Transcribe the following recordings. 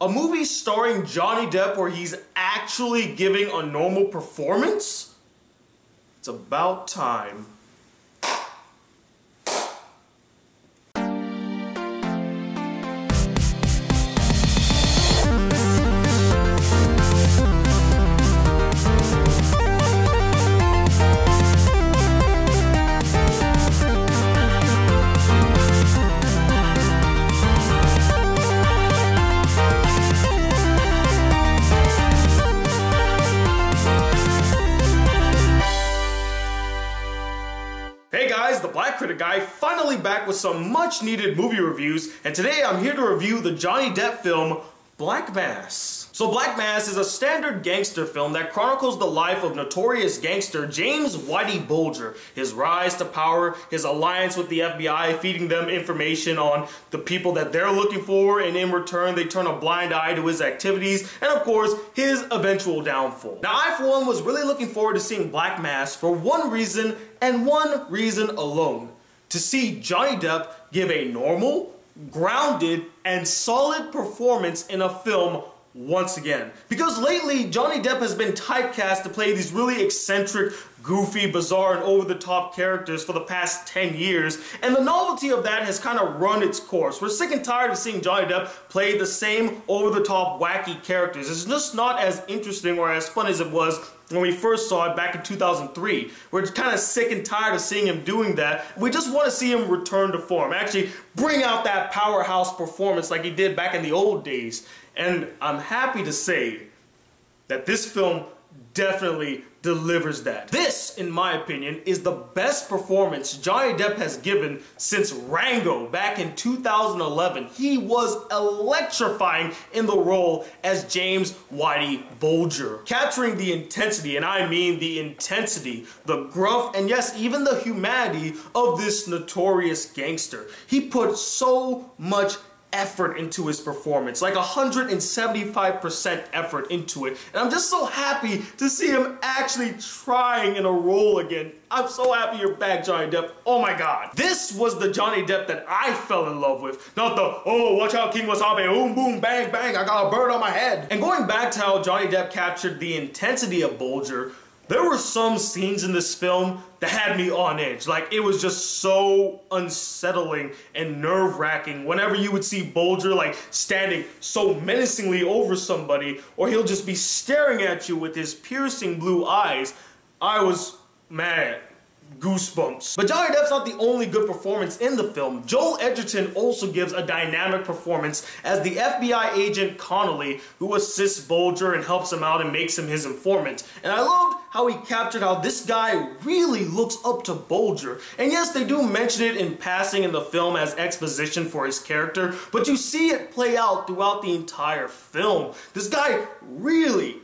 A movie starring Johnny Depp where he's actually giving a normal performance? It's about time. Hey guys, the Black Critic Guy, finally back with some much needed movie reviews, and today I'm here to review the Johnny Depp film, Black Mass. So Black Mass is a standard gangster film that chronicles the life of notorious gangster James Whitey Bulger, his rise to power, his alliance with the FBI, feeding them information on the people that they're looking for, and in return they turn a blind eye to his activities, and of course, his eventual downfall. Now I for one was really looking forward to seeing Black Mass for one reason, and one reason alone: to see Johnny Depp give a normal, grounded, and solid performance in a film once again. Because lately, Johnny Depp has been typecast to play these really eccentric, goofy, bizarre, and over-the-top characters for the past 10 years, and the novelty of that has kind of run its course. We're sick and tired of seeing Johnny Depp play the same over-the-top, wacky characters. It's just not as interesting or as fun as it was when we first saw it back in 2003. We're kind of sick and tired of seeing him doing that. We just want to see him return to form, actually bring out that powerhouse performance like he did back in the old days. And I'm happy to say that this film definitely delivers that. This, in my opinion, is the best performance Johnny Depp has given since Rango back in 2011. He was electrifying in the role as James Whitey Bulger, capturing the intensity, and I mean the intensity, the gruff, and yes, even the humanity of this notorious gangster. He put so much effort into his performance, like 175% effort into it, and I'm just so happy to see him actually trying in a role again. I'm so happy you're back, Johnny Depp. Oh my god. This was the Johnny Depp that I fell in love with, not the, oh, watch out King Wasabi, boom, boom, bang, bang, I got a bird on my head. And going back to how Johnny Depp captured the intensity of Bulger, there were some scenes in this film that had me on edge. Like, it was just so unsettling and nerve-wracking whenever you would see Bulger like standing so menacingly over somebody, or he'll just be staring at you with his piercing blue eyes. I was mad. Goosebumps. But Johnny Depp's not the only good performance in the film. Joel Edgerton also gives a dynamic performance as the FBI agent Connolly, who assists Bulger and helps him out and makes him his informant. And I loved how he captured how this guy really looks up to Bulger. And yes, they do mention it in passing in the film as exposition for his character, but you see it play out throughout the entire film. This guy really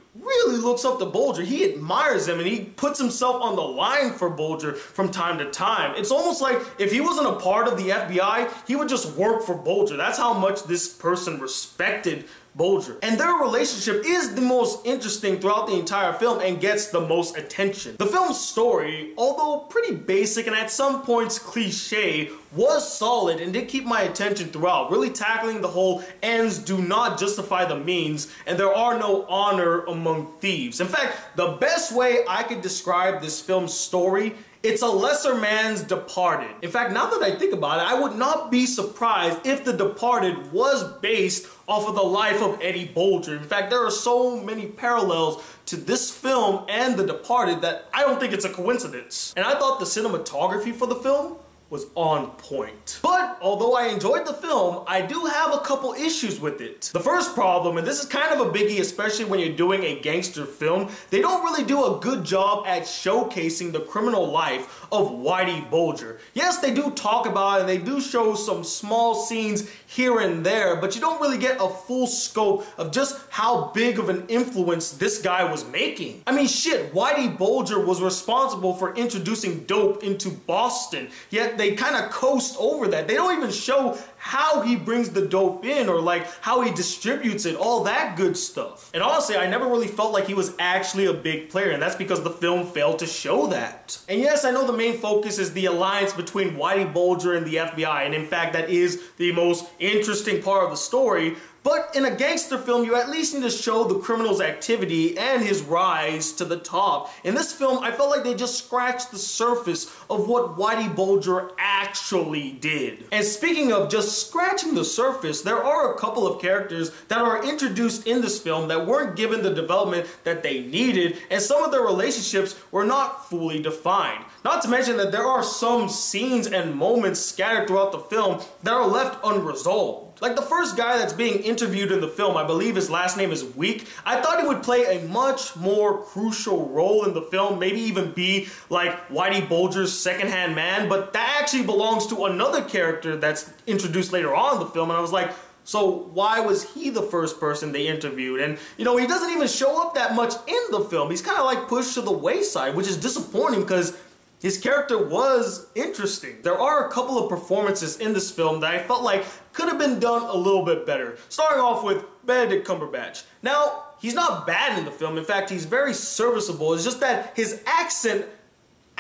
looks up to Bulger. He admires him and he puts himself on the line for Bulger from time to time. It's almost like if he wasn't a part of the FBI, he would just work for Bulger. That's how much this person respected Bulger. And their relationship is the most interesting throughout the entire film and gets the most attention. The film's story, although pretty basic and at some points cliche, was solid and did keep my attention throughout, really tackling the whole ends do not justify the means and there are no honor among thieves. In fact, the best way I could describe this film's story, it's a lesser man's Departed. In fact, now that I think about it, I would not be surprised if The Departed was based off of the life of Eddie Bulger. In fact, there are so many parallels to this film and The Departed that I don't think it's a coincidence. And I thought the cinematography for the film was on point. But although I enjoyed the film, I do have a couple issues with it. The first problem, and this is kind of a biggie especially when you're doing a gangster film, they don't really do a good job at showcasing the criminal life of Whitey Bulger. Yes, they do talk about it and they do show some small scenes here and there, but you don't really get a full scope of just how big of an influence this guy was making. I mean shit, Whitey Bulger was responsible for introducing dope into Boston, yet they kind of coast over that. They don't even show how he brings the dope in or like how he distributes it, all that good stuff. And honestly, I never really felt like he was actually a big player, and that's because the film failed to show that. And yes, I know the main focus is the alliance between Whitey Bulger and the FBI, and in fact that is the most interesting part of the story, But in a gangster film, you at least need to show the criminal's activity and his rise to the top. In this film, I felt like they just scratched the surface of what Whitey Bulger actually did. And speaking of just scratching the surface, there are a couple of characters that are introduced in this film that weren't given the development that they needed, and some of their relationships were not fully defined. Not to mention that there are some scenes and moments scattered throughout the film that are left unresolved. Like the first guy that's being interviewed in the film, I believe his last name is Week. I thought he would play a much more crucial role in the film, maybe even be like Whitey Bulger's second-hand man, but that actually belongs to another character that's introduced later on in the film, and I was like, so why was he the first person they interviewed? And, you know, he doesn't even show up that much in the film. He's kind of like pushed to the wayside, which is disappointing because his character was interesting. There are a couple of performances in this film that I felt like could have been done a little bit better. Starting off with Benedict Cumberbatch. Now, he's not bad in the film. In fact, he's very serviceable. It's just that his accent,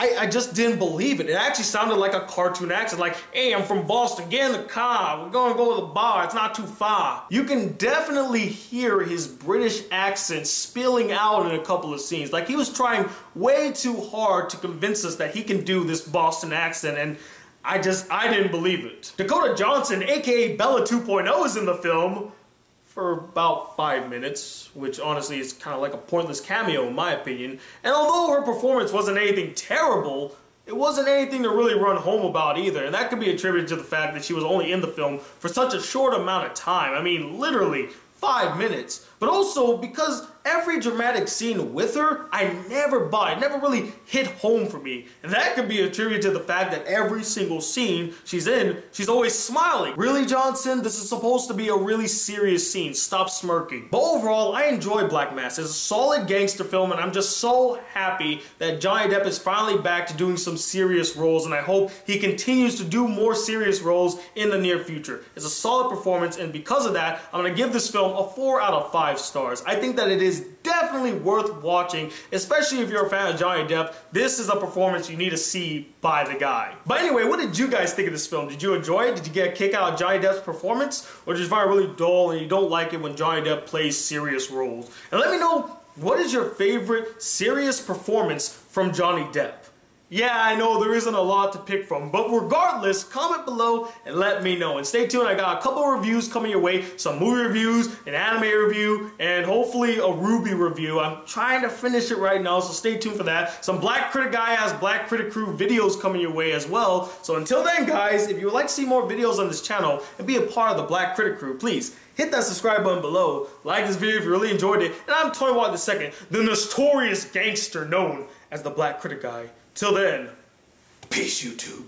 I just didn't believe it. It actually sounded like a cartoon accent, like, hey, I'm from Boston, get in the car, we're gonna go to the bar, it's not too far. You can definitely hear his British accent spilling out in a couple of scenes. Like, he was trying way too hard to convince us that he can do this Boston accent, and I didn't believe it. Dakota Johnson, aka Bella 2.0, is in the film for about 5 minutes, which honestly is kind of like a pointless cameo in my opinion. And although her performance wasn't anything terrible, it wasn't anything to really run home about either, and that could be attributed to the fact that she was only in the film for such a short amount of time. I mean, literally 5 minutes. But also because every dramatic scene with her, I never bought. It never really hit home for me. And that could be attributed to the fact that every single scene she's in, she's always smiling. Really, Johnson? This is supposed to be a really serious scene. Stop smirking. But overall, I enjoy Black Mass. It's a solid gangster film, and I'm just so happy that Johnny Depp is finally back to doing some serious roles, and I hope he continues to do more serious roles in the near future. It's a solid performance, and because of that, I'm going to give this film a 4 out of 5 stars. I think that it is definitely worth watching, especially if you're a fan of Johnny Depp. This is a performance you need to see by the guy. But anyway, what did you guys think of this film? Did you enjoy it? Did you get a kick out of Johnny Depp's performance? Or did you find it really dull and you don't like it when Johnny Depp plays serious roles? And let me know, what is your favorite serious performance from Johnny Depp? Yeah, I know there isn't a lot to pick from, but regardless, comment below and let me know. And stay tuned, I got a couple of reviews coming your way, some movie reviews, an anime review, and hopefully a Ruby review. I'm trying to finish it right now, so stay tuned for that. Some Black Critic Guy has Black Critic Crew videos coming your way as well. So until then, guys, if you would like to see more videos on this channel and be a part of the Black Critic Crew, please hit that subscribe button below, like this video if you really enjoyed it, and I'm Tony Watt II, the notorious gangster known as the Black Critic Guy. Till then, peace, YouTube.